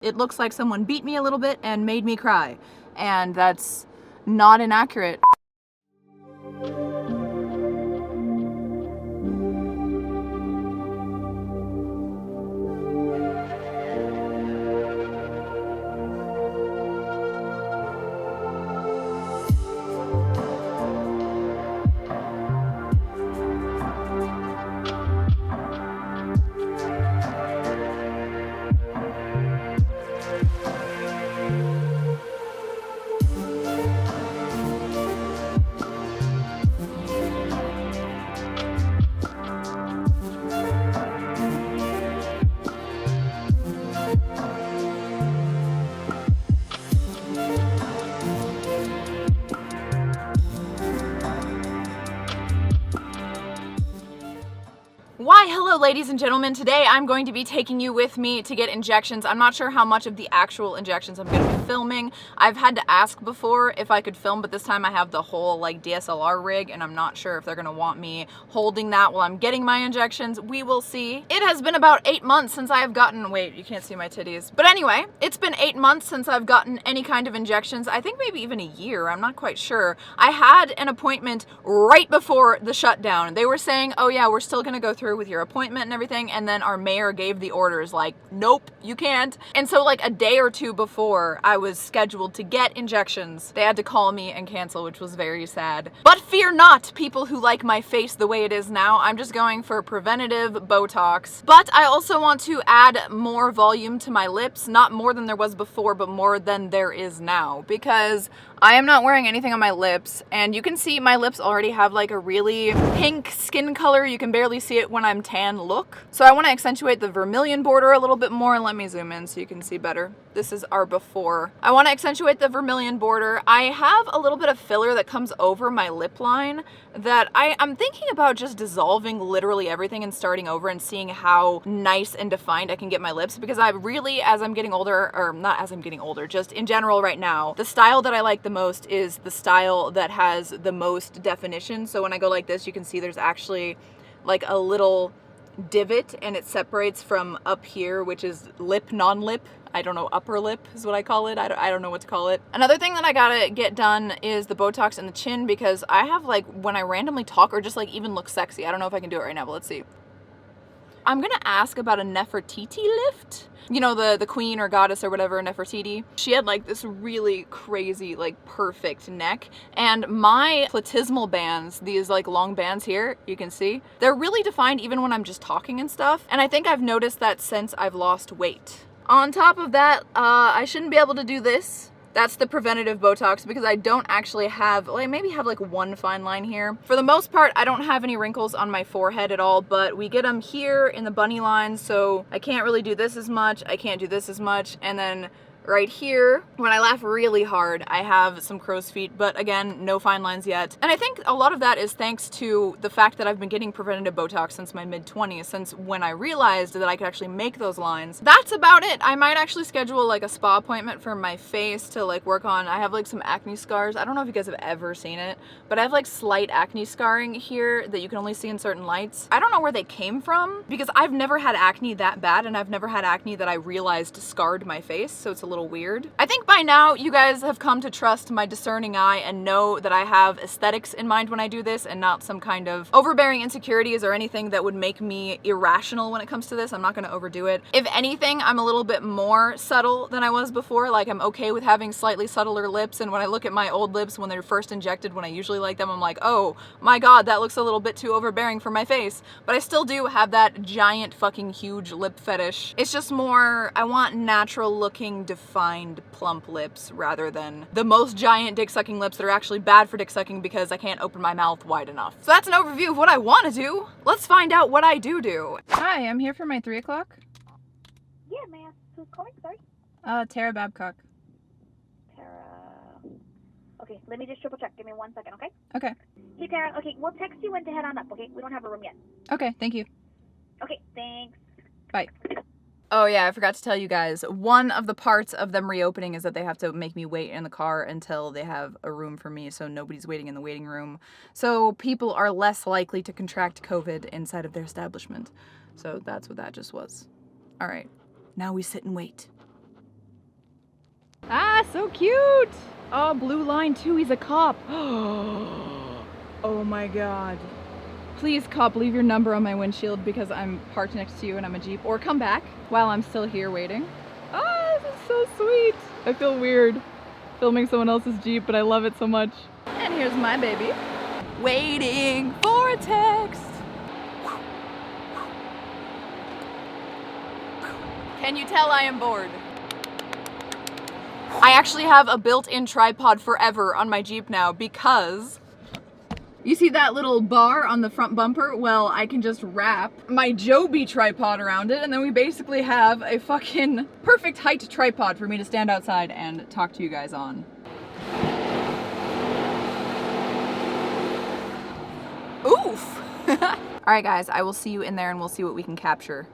It looks like someone beat me a little bit and made me cry, and that's not inaccurate. Why, hello ladies and gentlemen. Today I'm going to be taking you with me to get injections. I'm not sure how much of the actual injections I'm going to be filming. I've had to ask before if I could film, but this time I have the whole like DSLR rig and I'm not sure if they're going to want me holding that while I'm getting my injections. We will see. It has been about 8 months since I have gotten, wait, you can't see my titties. But anyway, it's been 8 months since I've gotten any kind of injections. I think maybe even a year, I'm not quite sure. I had an appointment right before the shutdown. They were saying, oh yeah, we're still going to go through with your appointment and everything, and then our mayor gave the orders like, nope, you can't. And so like a day or two before I was scheduled to get injections, they had to call me and cancel, which was very sad. But fear not, people who like my face the way it is now. I'm just going for preventative Botox. But I also want to add more volume to my lips, not more than there was before, but more than there is now, because I am not wearing anything on my lips, and you can see my lips already have like a really pink skin color. You can barely see it when I'm tan look. So I want to accentuate the vermilion border a little bit more. Let me zoom in so you can see better. This is our before. I want to accentuate the vermilion border. I have a little bit of filler that comes over my lip line that I'm thinking about just dissolving literally everything and starting over and seeing how nice and defined I can get my lips, because I really, as I'm getting older, or not as I'm getting older, just in general right now, the style that I like the most is the style that has the most definition. So when I go like this, you can see there's actually like a little divot and it separates from up here, which is lip, non-lip. I don't know, upper lip is what I call it. I don't know what to call it. Another thing that I gotta get done is the Botox in the chin, because I have like, when I randomly talk or just like even look sexy, I don't know if I can do it right now, but let's see. I'm gonna ask about a Nefertiti lift. You know, the queen or goddess or whatever, Nefertiti. She had like this really crazy, like perfect neck. And my platysmal bands, these like long bands here, you can see, they're really defined even when I'm just talking and stuff. And I think I've noticed that since I've lost weight. On top of that, I shouldn't be able to do this. That's the preventative Botox, because I don't actually have, like, maybe have like one fine line here. For the most part, I don't have any wrinkles on my forehead at all, but we get them here in the bunny lines, so I can't really do this as much, I can't do this as much, and then right here, when I laugh really hard, I have some crow's feet, but again, no fine lines yet. And I think a lot of that is thanks to the fact that I've been getting preventative Botox since my mid-20s, since when I realized that I could actually make those lines. That's about it. I might actually schedule like a spa appointment for my face to like work on. I have like some acne scars. I don't know if you guys have ever seen it, but I have like slight acne scarring here that you can only see in certain lights. I don't know where they came from, because I've never had acne that bad, and I've never had acne that I realized scarred my face, so it's a little weird. I think by now you guys have come to trust my discerning eye and know that I have aesthetics in mind when I do this, and not some kind of overbearing insecurities or anything that would make me irrational when it comes to this. I'm not going to overdo it. If anything, I'm a little bit more subtle than I was before. Like, I'm okay with having slightly subtler lips, and when I look at my old lips when they're first injected, when I usually like them, I'm like, oh my god, that looks a little bit too overbearing for my face. But I still do have that giant fucking huge lip fetish. It's just more, I want natural looking defined plump lips rather than the most giant dick sucking lips that are actually bad for dick sucking because I can't open my mouth wide enough. So that's an overview of what I want to do. Let's find out what I do. Hi, I'm here for my 3 o'clock. Yeah, may I ask who's calling? Sorry? Tara Babcock. Tara. Okay, let me just triple check. Give me 1 second, okay? Okay. Hey, Tara. Okay, we'll text you when to head on up, okay? We don't have a room yet. Okay, thank you. Okay, thanks. Bye. Oh yeah, I forgot to tell you guys, one of the parts of them reopening is that they have to make me wait in the car until they have a room for me, so nobody's waiting in the waiting room. So people are less likely to contract COVID inside of their establishment. So that's what that just was. All right, now we sit and wait. Ah, so cute. Oh, blue line too, he's a cop. Oh my God. Please, cop, leave your number on my windshield because I'm parked next to you and I'm a Jeep. Or come back while I'm still here waiting. Oh, this is so sweet. I feel weird filming someone else's Jeep, but I love it so much. And here's my baby. Waiting for a text. Can you tell I am bored? I actually have a built-in tripod forever on my Jeep now because you see that little bar on the front bumper? Well, I can just wrap my Joby tripod around it and then we basically have a fucking perfect height tripod for me to stand outside and talk to you guys on. Oof! Alright guys, I will see you in there and we'll see what we can capture.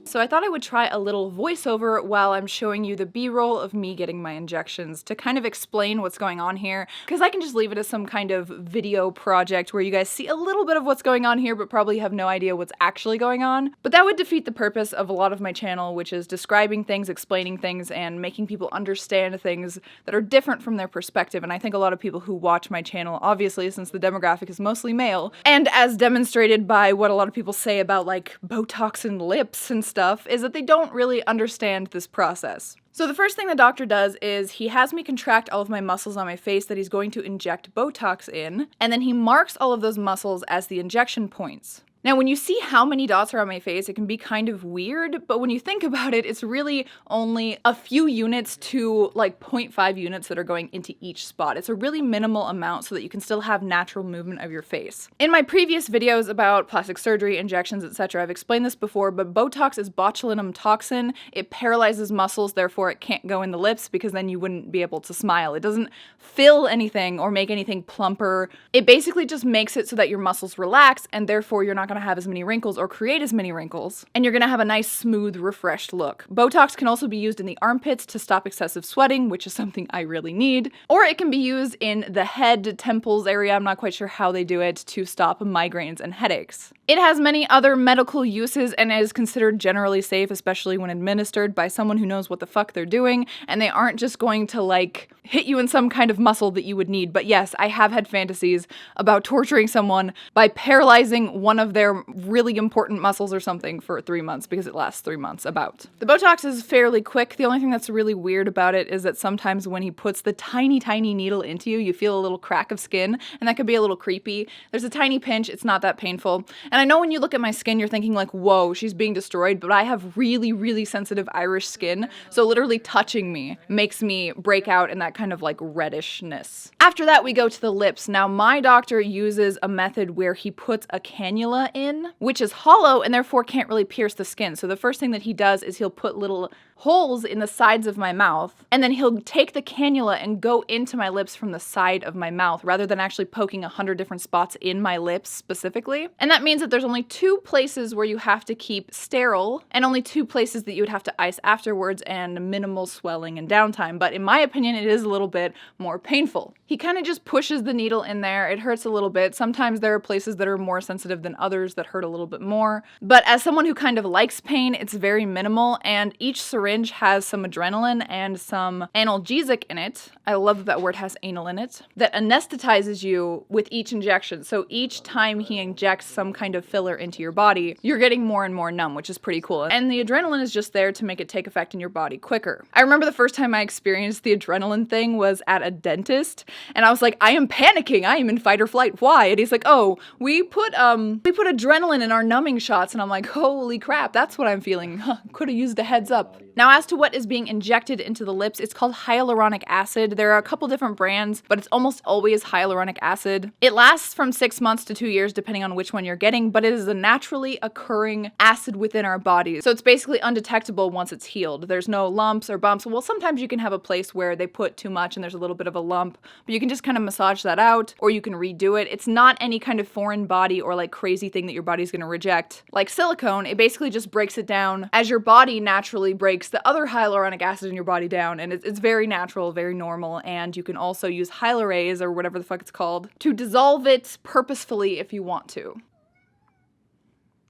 So I thought I would try a little voiceover while I'm showing you the B-roll of me getting my injections to kind of explain what's going on here, because I can just leave it as some kind of video project where you guys see a little bit of what's going on here but probably have no idea what's actually going on. But that would defeat the purpose of a lot of my channel, which is describing things, explaining things, and making people understand things that are different from their perspective. And I think a lot of people who watch my channel, obviously since the demographic is mostly male, and as demonstrated by what a lot of people say about like Botox and lips and stuff, is that they don't really understand this process. So the first thing the doctor does is he has me contract all of my muscles on my face that he's going to inject Botox in, and then he marks all of those muscles as the injection points. Now, when you see how many dots are on my face, it can be kind of weird, but when you think about it, it's really only a few units to like 0.5 units that are going into each spot. It's a really minimal amount so that you can still have natural movement of your face. In my previous videos about plastic surgery, injections, etc., I've explained this before, but Botox is botulinum toxin. It paralyzes muscles, therefore it can't go in the lips because then you wouldn't be able to smile. It doesn't fill anything or make anything plumper. It basically just makes it so that your muscles relax and therefore you're not going to have as many wrinkles or create as many wrinkles, and you're going to have a nice, smooth, refreshed look. Botox can also be used in the armpits to stop excessive sweating, which is something I really need, or it can be used in the head, temples area, I'm not quite sure how they do it, to stop migraines and headaches. It has many other medical uses and is considered generally safe, especially when administered by someone who knows what the fuck they're doing, and they aren't just going to like hit you in some kind of muscle that you would need. But yes, I have had fantasies about torturing someone by paralyzing one of their really important muscles or something for 3 months, because it lasts 3 months about. The Botox is fairly quick. The only thing that's really weird about it is that sometimes when he puts the tiny, tiny needle into you, you feel a little crack of skin, and that could be a little creepy. There's a tiny pinch, it's not that painful. And I know when you look at my skin, you're thinking like, whoa, she's being destroyed, but I have really, really sensitive Irish skin, so literally touching me makes me break out in that kind of like reddishness. After that, we go to the lips. Now, my doctor uses a method where he puts a cannula in, which is hollow and therefore can't really pierce the skin. So the first thing that he does is he'll put little holes in the sides of my mouth, and then he'll take the cannula and go into my lips from the side of my mouth rather than actually poking 100 different spots in my lips specifically. And that means that there's only 2 places where you have to keep sterile and only 2 places that you would have to ice afterwards, and minimal swelling and downtime. But in my opinion, it is a little bit more painful. He kind of just pushes the needle in there. It hurts a little bit. Sometimes there are places that are more sensitive than others that hurt a little bit more. But as someone who kind of likes pain, it's very minimal, and each syringe has some adrenaline and some analgesic in it. I love that that word has anal in it. That anesthetizes you with each injection. So each time he injects some kind of filler into your body, you're getting more and more numb, which is pretty cool. And the adrenaline is just there to make it take effect in your body quicker. I remember the first time I experienced the adrenaline thing was at a dentist, and I was like, I am panicking. I am in fight or flight. Why? And he's like, oh, we put adrenaline in our numbing shots. And I'm like, holy crap, that's what I'm feeling. Huh, could have used a heads up. Now, as to what is being injected into the lips, it's called hyaluronic acid. There are a couple different brands, but it's almost always hyaluronic acid. It lasts from 6 months to 2 years, depending on which one you're getting, but it is a naturally occurring acid within our bodies. So it's basically undetectable once it's healed. There's no lumps or bumps. Well, sometimes you can have a place where they put too much and there's a little bit of a lump, but you can just kind of massage that out, or you can redo it. It's not any kind of foreign body or like crazy thing that your body's gonna reject. Like silicone, it basically just breaks it down as your body naturally breaks the other hyaluronic acid in your body down, and it's very natural, very normal, and you can also use hyalurase, or whatever the fuck it's called, to dissolve it purposefully if you want to.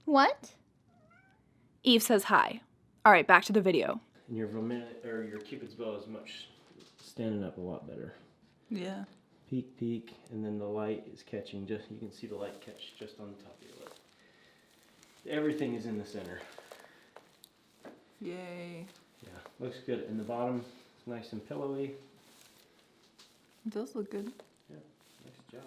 What? Eve says hi. All right, back to the video. And your Cupid's bow is much standing up a lot better. Yeah. Peak, and then the light is catching you can see the light catch just on the top of your lip. Everything is in the center. Yay. Yeah, looks good. And the bottom is nice and pillowy. It does look good. Yeah, nice job.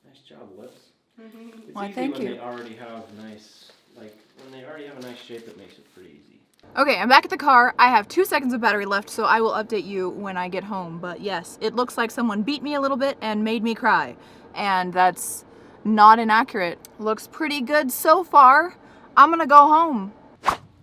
Nice job, lips. It's Why, easy thank when you. they already have when they already have a nice shape, it makes it pretty easy. Okay, I'm back at the car. I have 2 seconds of battery left, so I will update you when I get home. But yes, it looks like someone beat me a little bit and made me cry. And that's not inaccurate. Looks pretty good so far. I'm gonna go home.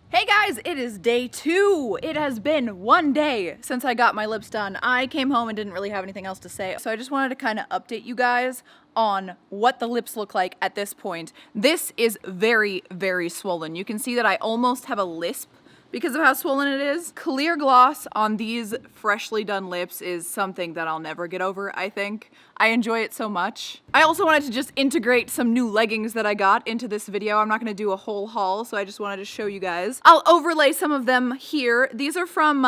Hey guys, it is day 2. It has been 1 day since I got my lips done. I came home and didn't really have anything else to say, so I just wanted to kind of update you guys on what the lips look like at this point. This is very, very swollen. You can see that I almost have a lisp because of how swollen it is. Clear gloss on these freshly done lips is something that I'll never get over, I think. I enjoy it so much. I also wanted to just integrate some new leggings that I got into this video. I'm not gonna do a whole haul, so I just wanted to show you guys. I'll overlay some of them here. These are from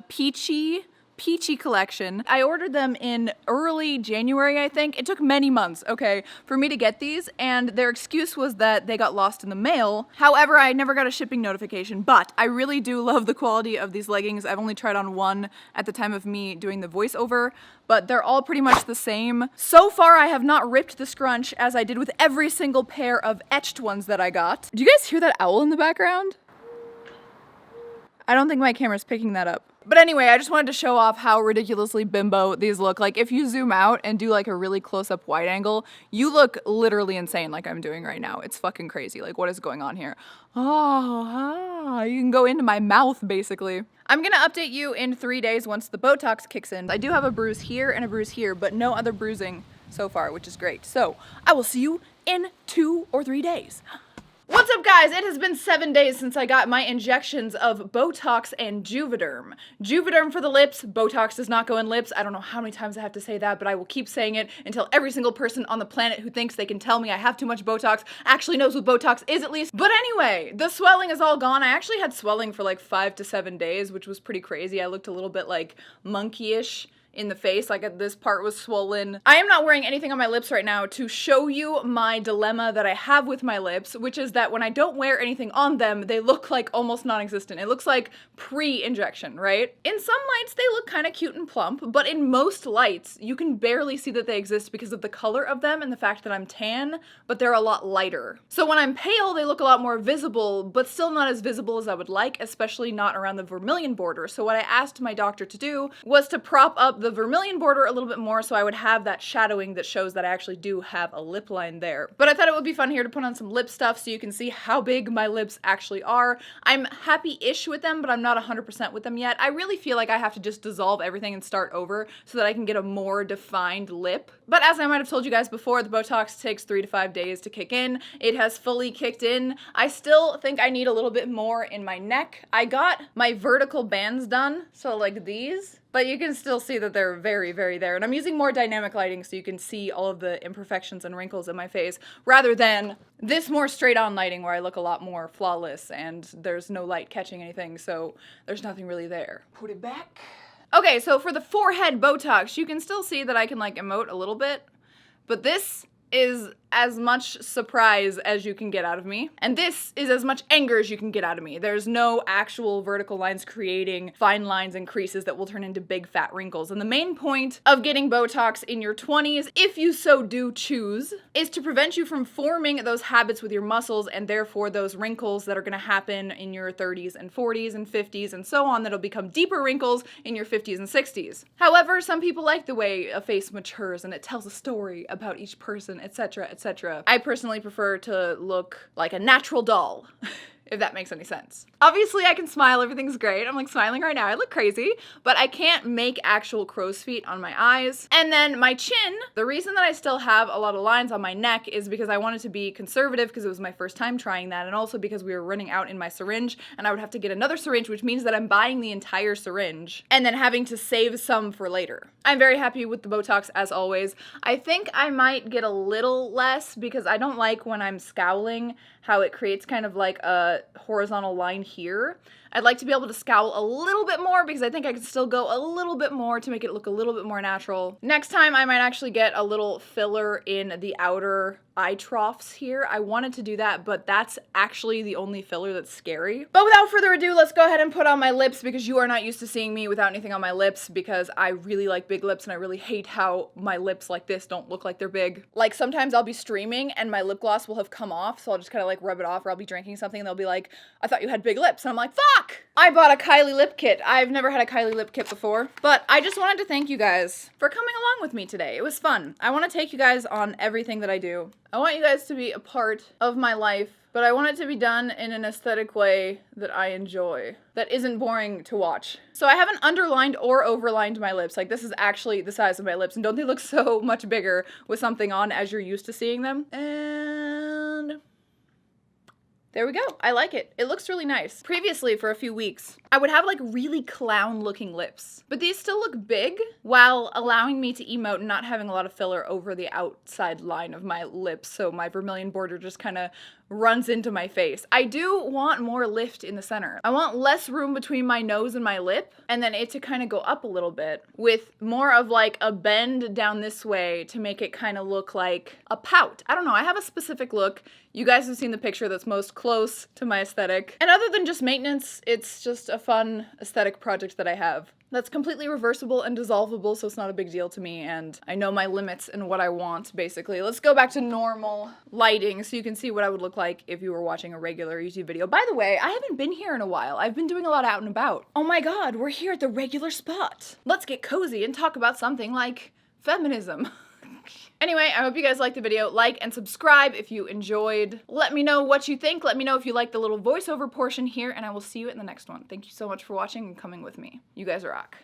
Peachy collection. I ordered them in early January, I think. It took many months, okay, for me to get these, and their excuse was that they got lost in the mail. However, I never got a shipping notification, but I really do love the quality of these leggings. I've only tried on one at the time of me doing the voiceover, but they're all pretty much the same. So far, I have not ripped the scrunch as I did with every single pair of etched ones that I got. Do you guys hear that owl in the background? I don't think my camera's picking that up. But anyway, I just wanted to show off how ridiculously bimbo these look. Like, if you zoom out and do like a really close-up wide angle, you look literally insane like I'm doing right now. It's fucking crazy. Like, what is going on here? Oh, you can go into my mouth, basically. I'm gonna update you in 3 days once the Botox kicks in. I do have a bruise here and a bruise here, but no other bruising so far, which is great. So, I will see you in 2 or 3 days. What's up, guys? It has been 7 days since I got my injections of Botox and Juvederm. Juvederm for the lips, Botox does not go in lips. I don't know how many times I have to say that, but I will keep saying it until every single person on the planet who thinks they can tell me I have too much Botox actually knows what Botox is at least. But anyway, the swelling is all gone. I actually had swelling for like 5 to 7 days, which was pretty crazy. I looked a little bit like monkey-ish in the face, like this part was swollen. I am not wearing anything on my lips right now to show you my dilemma that I have with my lips, which is that when I don't wear anything on them, they look like almost non-existent. It looks like pre-injection, right? In some lights, they look kind of cute and plump, but in most lights, you can barely see that they exist because of the color of them and the fact that I'm tan, but they're a lot lighter. So when I'm pale, they look a lot more visible, but still not as visible as I would like, especially not around the vermilion border. So what I asked my doctor to do was to prop up the vermilion border a little bit more so I would have that shadowing that shows that I actually do have a lip line there. But I thought it would be fun here to put on some lip stuff so you can see how big my lips actually are. I'm happy-ish with them, but I'm not 100% with them yet. I really feel like I have to just dissolve everything and start over so that I can get a more defined lip. But as I might have told you guys before, the Botox takes 3 to 5 days to kick in. It has fully kicked in. I still think I need a little bit more in my neck. I got my vertical bands done, so like these. But you can still see that they're very, very there. And I'm using more dynamic lighting so you can see all of the imperfections and wrinkles in my face, rather than this more straight-on lighting where I look a lot more flawless and there's no light catching anything, so there's nothing really there. Put it back. Okay, so for the forehead Botox, you can still see that I can like emote a little bit, but this is as much surprise as you can get out of me. And this is as much anger as you can get out of me. There's no actual vertical lines creating fine lines and creases that will turn into big fat wrinkles. And the main point of getting Botox in your 20s, if you so do choose, is to prevent you from forming those habits with your muscles and therefore those wrinkles that are gonna happen in your 30s and 40s and 50s and so on that'll become deeper wrinkles in your 50s and 60s. However, some people like the way a face matures and it tells a story about each person, etc., etc. I personally prefer to look like a natural doll. If that makes any sense. Obviously I can smile, everything's great. I'm like smiling right now, I look crazy, but I can't make actual crow's feet on my eyes. And then my chin, the reason that I still have a lot of lines on my neck is because I wanted to be conservative because it was my first time trying that, and also because we were running out in my syringe and I would have to get another syringe, which means that I'm buying the entire syringe and then having to save some for later. I'm very happy with the Botox as always. I think I might get a little less because I don't like when I'm scowling how it creates kind of like a horizontal line here. I'd like to be able to scowl a little bit more because I think I could still go a little bit more to make it look a little bit more natural. Next time I might actually get a little filler in the outer eye troughs here. I wanted to do that, but that's actually the only filler that's scary. But without further ado, let's go ahead and put on my lips because you are not used to seeing me without anything on my lips because I really like big lips and I really hate how my lips like this don't look like they're big. Like sometimes I'll be streaming and my lip gloss will have come off, so I'll just kind of like rub it off, or I'll be drinking something and they'll be like, I thought you had big lips. And I'm like, fuck! I bought a Kylie lip kit. I've never had a Kylie lip kit before, but I just wanted to thank you guys for coming along with me today. It was fun. I want to take you guys on everything that I do. I want you guys to be a part of my life, but I want it to be done in an aesthetic way that I enjoy, that isn't boring to watch. So I haven't underlined or overlined my lips. Like, this is actually the size of my lips, and don't they look so much bigger with something on as you're used to seeing them? And there we go. I like it. It looks really nice. Previously, for a few weeks, I would have like really clown-looking lips, but these still look big while allowing me to emote and not having a lot of filler over the outside line of my lips, so my vermilion border just kind of runs into my face. I do want more lift in the center. I want less room between my nose and my lip, and then it to kind of go up a little bit with more of like a bend down this way to make it kind of look like a pout. I don't know, I have a specific look. You guys have seen the picture that's most close to my aesthetic. And other than just maintenance, it's just a fun aesthetic project that I have. That's completely reversible and dissolvable, so it's not a big deal to me, and I know my limits and what I want, basically. Let's go back to normal lighting so you can see what I would look like if you were watching a regular YouTube video. By the way, I haven't been here in a while. I've been doing a lot out and about. Oh my god, we're here at the regular spot. Let's get cozy and talk about something like feminism. Anyway, I hope you guys liked the video. Like and subscribe if you enjoyed. Let me know what you think. Let me know if you like the little voiceover portion here, and I will see you in the next one. Thank you so much for watching and coming with me. You guys rock.